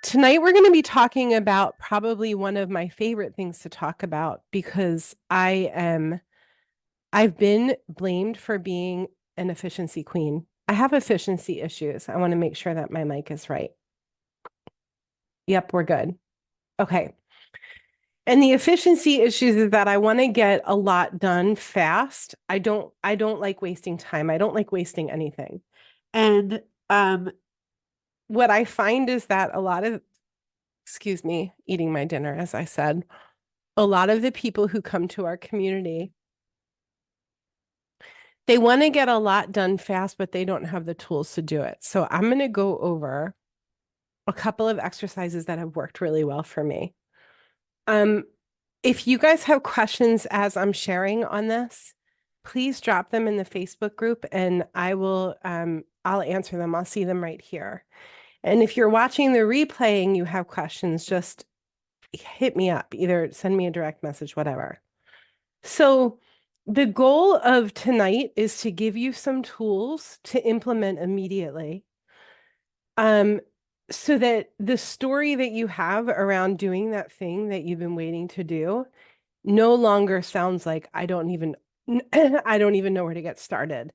Tonight, we're going to be talking about probably one of my favorite things to talk about because I've been blamed for being an efficiency queen. I have efficiency issues. I want to make sure that my mic is right. Yep, we're good. Okay. And the efficiency issues is that I want to get a lot done fast. I don't like wasting time. I don't like wasting anything. And what I find is that excuse me, eating my dinner, as I said, a lot of the people who come to our community, they want to get a lot done fast, but they don't have the tools to do it. So I'm going to go over a couple of exercises that have worked really well for me. If you guys have questions as I'm sharing on this, please drop them in the Facebook group and I'll answer them. I'll see them right here. And if you're watching the replay and you have questions, just hit me up, either send me a direct message, whatever. So the goal of tonight is to give you some tools to implement immediately. So that the story that you have around doing that thing that you've been waiting to do no longer sounds like I don't even know where to get started.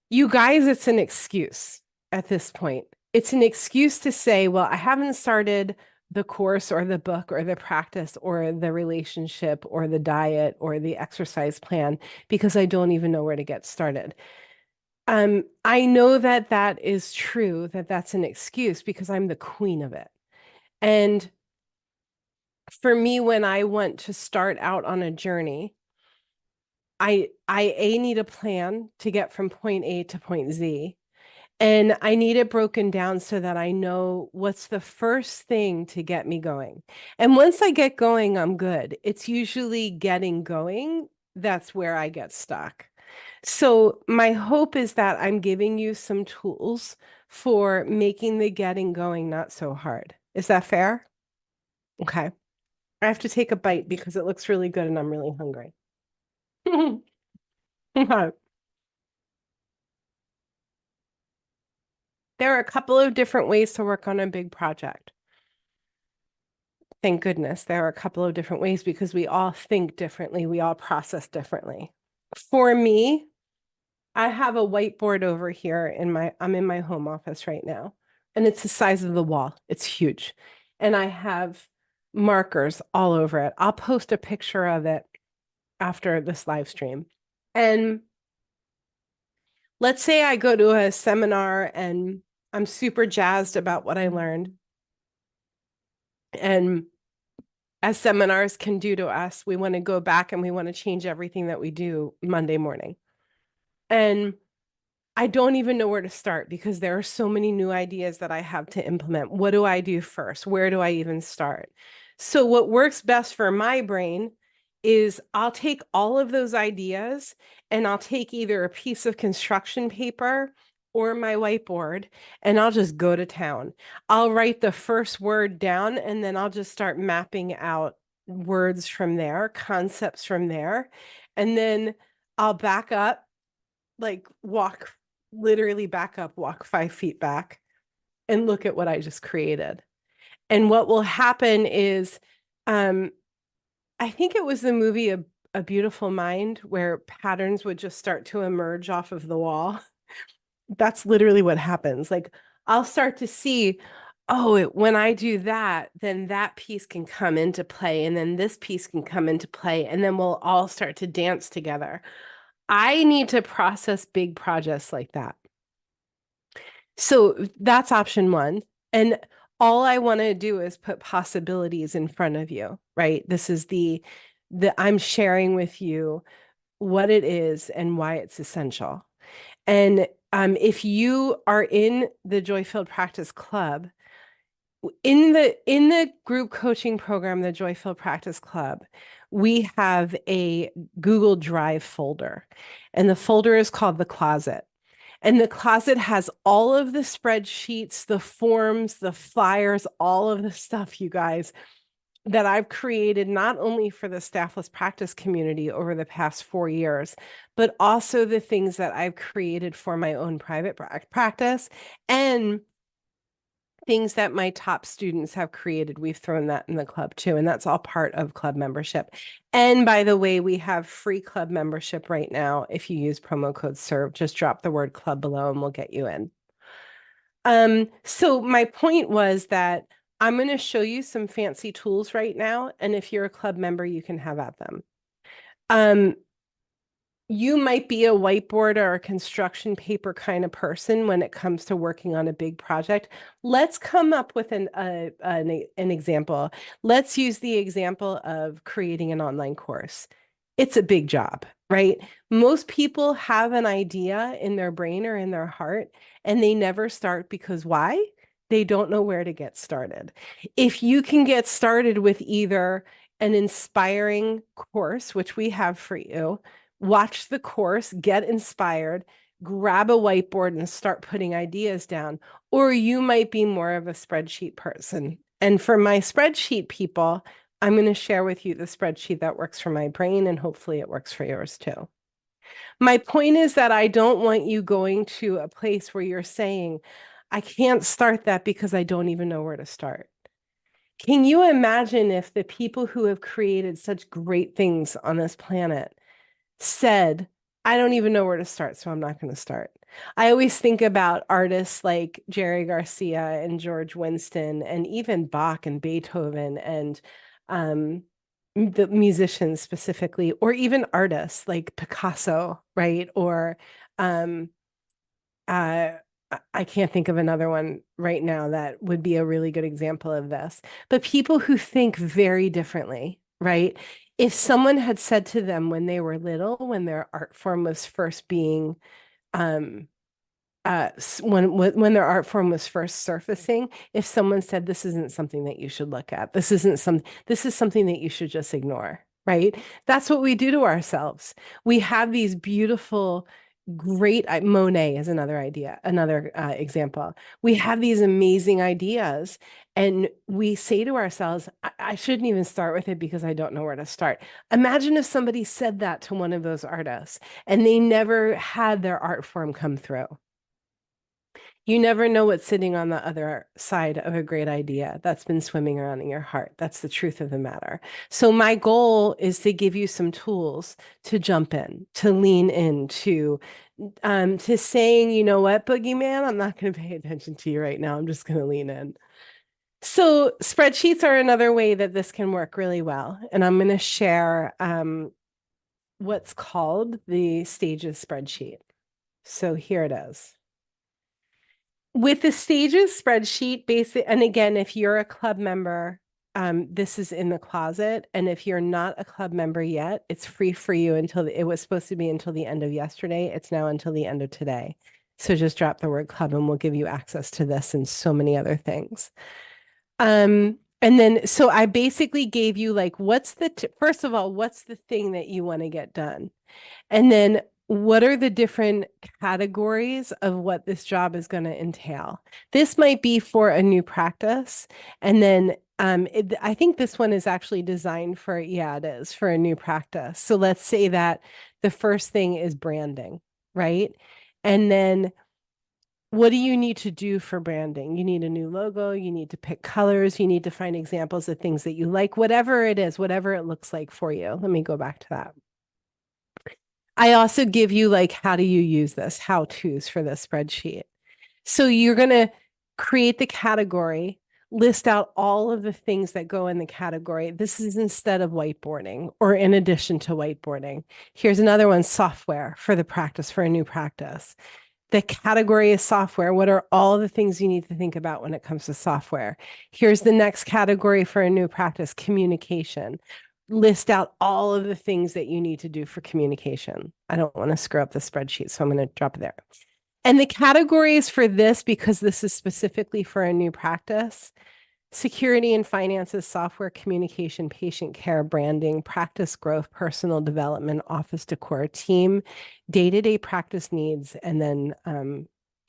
You guys, it's an excuse at this point. It's an excuse to say, well, I haven't started the course or the book or the practice or the relationship or the diet or the exercise plan because I don't even know where to get started. I know that that is true, that that's an excuse because I'm the queen of it. And for me, when I want to start out on a journey, I need a plan to get from point A to point Z. And I need it broken down so that I know what's the first thing to get me going. And once I get going, I'm good. It's usually getting going that's where I get stuck. So my hope is that I'm giving you some tools for making the getting going not so hard. Is that fair? Okay. I have to take a bite because it looks really good and I'm really hungry. Okay. There are a couple of different ways to work on a big project. Thank goodness there are a couple of different ways because we all think differently. We all process differently. For me, I have a whiteboard over here I'm in my home office right now, and it's the size of the wall. It's huge. And I have markers all over it. I'll post a picture of it after this live stream. And let's say I go to a seminar and I'm super jazzed about what I learned. And as seminars can do to us, we want to go back and we want to change everything that we do Monday morning. And I don't even know where to start because there are so many new ideas that I have to implement. What do I do first? Where do I even start? So what works best for my brain is I'll take all of those ideas and I'll take either a piece of construction paper or my whiteboard and I'll just go to town. I'll write the first word down and then I'll just start mapping out words from there, concepts from there. And then I'll back up, like literally back up, walk 5 feet back and look at what I just created. And what will happen is, I think it was the movie A Beautiful Mind where patterns would just start to emerge off of the wall. That's literally what happens. Like I'll start to see, oh, when I do that, then that piece can come into play. And then this piece can come into play. And then we'll all start to dance together. I need to process big projects like that. So that's option one. And all I want to do is put possibilities in front of you, right? This is the I'm sharing with you what it is and why it's essential. And if you are in the Joy-Filled Practice Club, in the group coaching program, the Joy-Filled Practice Club, we have a Google Drive folder, and the folder is called The Closet. And the closet has all of the spreadsheets, the forms, the flyers, all of the stuff, you guys, that I've created not only for the Staffless Practice community over the past 4 years, but also the things that I've created for my own private practice and things that my top students have created. We've thrown that in the club too, and that's all part of club membership. And by the way, we have free club membership right now. If you use promo code SERVE, just drop the word club below and we'll get you in. So my point was that I'm going to show you some fancy tools right now, and if you're a club member, you can have at them. You might be a whiteboard or a construction paper kind of person when it comes to working on a big project. Let's come up with an example. Let's use the example of creating an online course. It's a big job, right? Most people have an idea in their brain or in their heart, and they never start because why? They don't know where to get started. If you can get started with either an inspiring course, which we have for you, watch the course, get inspired, grab a whiteboard and start putting ideas down. Or you might be more of a spreadsheet person. And for my spreadsheet people, I'm going to share with you the spreadsheet that works for my brain, and hopefully it works for yours too. My point is that I don't want you going to a place where you're saying, I can't start that because I don't even know where to start. Can you imagine if the people who have created such great things on this planet said, I don't even know where to start, so I'm not going to start? I always think about artists like Jerry Garcia and George Winston, and even Bach and Beethoven, and the musicians specifically, or even artists like Picasso, right? Or I can't think of another one right now that would be a really good example of this. But people who think very differently, right? If someone had said to them when they were little, when their art form was first being when their art form was first surfacing, if someone said, this isn't something that you should look at, this is something that you should just ignore, right? That's what we do to ourselves. We have these beautiful, great, Monet is another example. We have these amazing ideas, and we say to ourselves, I shouldn't even start with it because I don't know where to start. Imagine if somebody said that to one of those artists and they never had their art form come through. You never know what's sitting on the other side of a great idea that's been swimming around in your heart. That's the truth of the matter. So my goal is to give you some tools to jump in, to lean into saying, you know what, Boogeyman, I'm not going to pay attention to you right now. I'm just going to lean in. So spreadsheets are another way that this can work really well. And I'm going to share what's called the stages spreadsheet. So here it is. With the stages spreadsheet, and again, if you're a club member, this is in the closet. And if you're not a club member yet, it's free for you until it was supposed to be until the end of yesterday. It's now until the end of today. So just drop the word club and we'll give you access to this and so many other things. And then, so I basically gave you like, first of all, what's the thing that you want to get done? And then what are the different categories of what this job is going to entail? This might be for a new practice. And then I think this one is actually designed for, it is for a new practice. So let's say that the first thing is branding, right? And then what do you need to do for branding? You need a new logo, you need to pick colors, you need to find examples of things that you like, whatever it is, whatever it looks like for you. Let me go back to that. I also give you like, how do you use this, how-tos for this spreadsheet. So you're going to create the category, list out all of the things that go in the category. This is instead of whiteboarding or in addition to whiteboarding. Here's another one, software for the practice, for a new practice. The category is software. What are all the things you need to think about when it comes to software? Here's the next category for a new practice, communication. List out all of the things that you need to do for communication. I don't want to screw up the spreadsheet, so I'm going to drop it there. And the categories for this, because this is specifically for a new practice: security and finances, software, communication, patient care, branding, practice growth, personal development, office decor, team, day-to-day practice needs, and then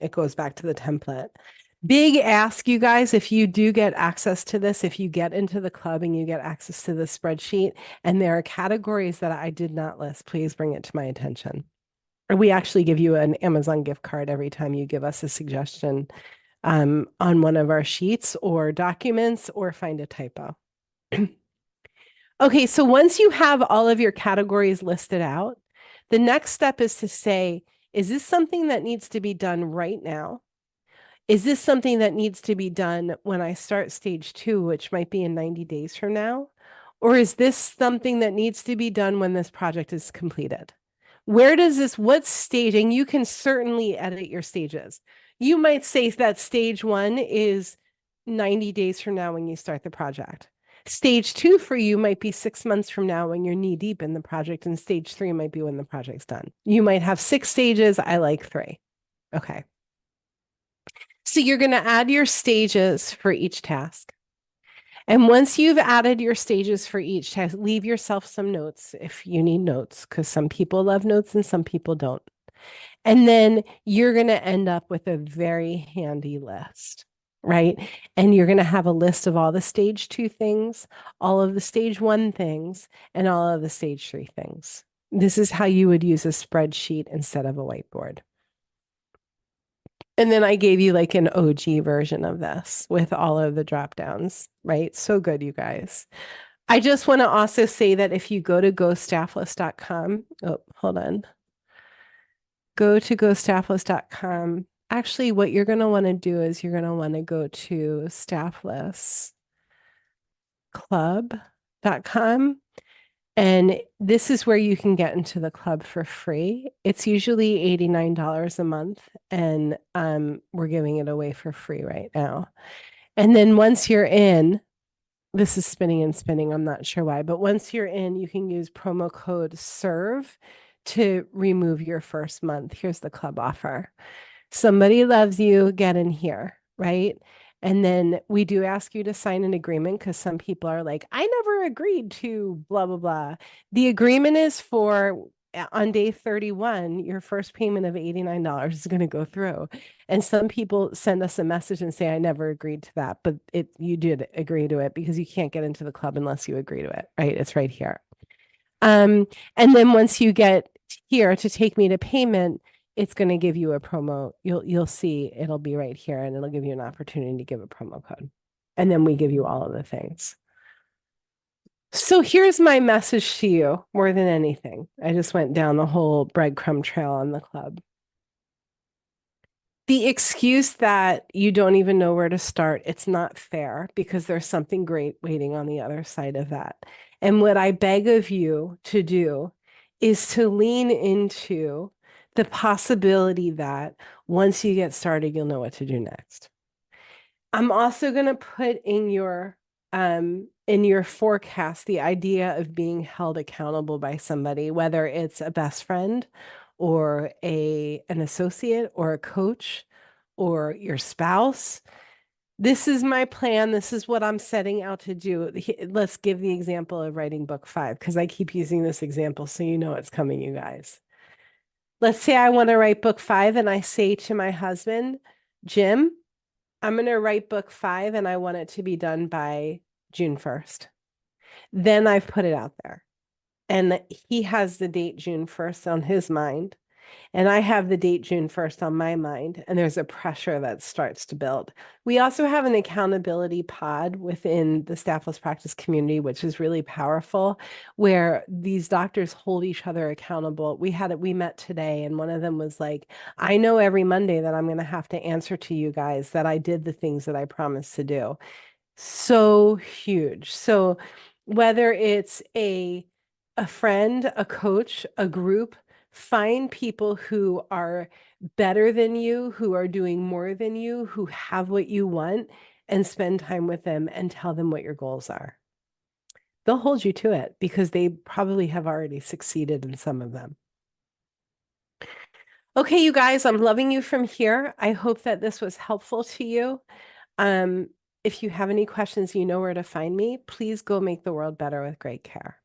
it goes back to the template. Big ask, you guys, if you do get access to this, if you get into the club and you get access to the spreadsheet, and there are categories that I did not list, please bring it to my attention. Or we actually give you an Amazon gift card every time you give us a suggestion on one of our sheets or documents or find a typo. Okay, so once you have all of your categories listed out, the next step is to say, is this something that needs to be done right now? Is this something that needs to be done when I start stage 2, which might be in 90 days from now? Or is this something that needs to be done when this project is completed? Where does this, what stage, and you can certainly edit your stages. You might say that stage 1 is 90 days from now when you start the project. Stage 2 for you might be 6 months from now when you're knee deep in the project, and stage 3 might be when the project's done. You might have 6 stages. I like 3. Okay. So you're going to add your stages for each task. And once you've added your stages for each task, leave yourself some notes if you need notes, because some people love notes and some people don't. And then you're going to end up with a very handy list, right? And you're going to have a list of all the stage 2 things, all of the stage 1 things, and all of the stage 3 things. This is how you would use a spreadsheet instead of a whiteboard. And then I gave you like an OG version of this with all of the drop downs, right? So good, you guys. I just want to also say that if you go to gostaffless.com, oh, hold on. Go to gostaffless.com. Actually, what you're going to want to do is you're going to want to go to stafflessclub.com. And this is where you can get into the club for free. It's usually $89 a month, and we're giving it away for free right now. And then once you're in, this is spinning and spinning, I'm not sure why, but once you're in, you can use promo code SERVE to remove your first month. Here's the club offer. Somebody loves you, get in here, right? And then we do ask you to sign an agreement because some people are like, I never agreed to blah, blah, blah. The agreement is for on day 31, your first payment of $89 is going to go through. And some people send us a message and say, I never agreed to that, but you did agree to it because you can't get into the club unless you agree to it, right? It's right here. And then once you get here to take me to payment, it's going to give you a promo. You'll see it'll be right here and it'll give you an opportunity to give a promo code. And then we give you all of the things. So here's my message to you more than anything. I just went down the whole breadcrumb trail on the club. The excuse that you don't even know where to start, it's not fair because there's something great waiting on the other side of that. And what I beg of you to do is to lean into the possibility that once you get started, you'll know what to do next. I'm also going to put in your forecast the idea of being held accountable by somebody, whether it's a best friend or an associate or a coach or your spouse. This is my plan. This is what I'm setting out to do. Let's give the example of writing book 5 because I keep using this example so you know it's coming, you guys. Let's say I want to write book 5 and I say to my husband, Jim, I'm going to write book 5 and I want it to be done by June 1st. Then I've put it out there. And he has the date June 1st on his mind. And I have the date June 1st on my mind. And there's a pressure that starts to build. We also have an accountability pod within the Staffless Practice community, which is really powerful, where these doctors hold each other accountable. We met today, and one of them was like, I know every Monday that I'm going to have to answer to you guys that I did the things that I promised to do. So huge. So whether it's a friend, a coach, a group, find people who are better than you, who are doing more than you, who have what you want, and spend time with them and tell them what your goals are. They'll hold you to it because they probably have already succeeded in some of them. Okay, you guys, I'm loving you from here. I hope that this was helpful to you. If you have any questions, you know where to find me. Please go make the world better with great care.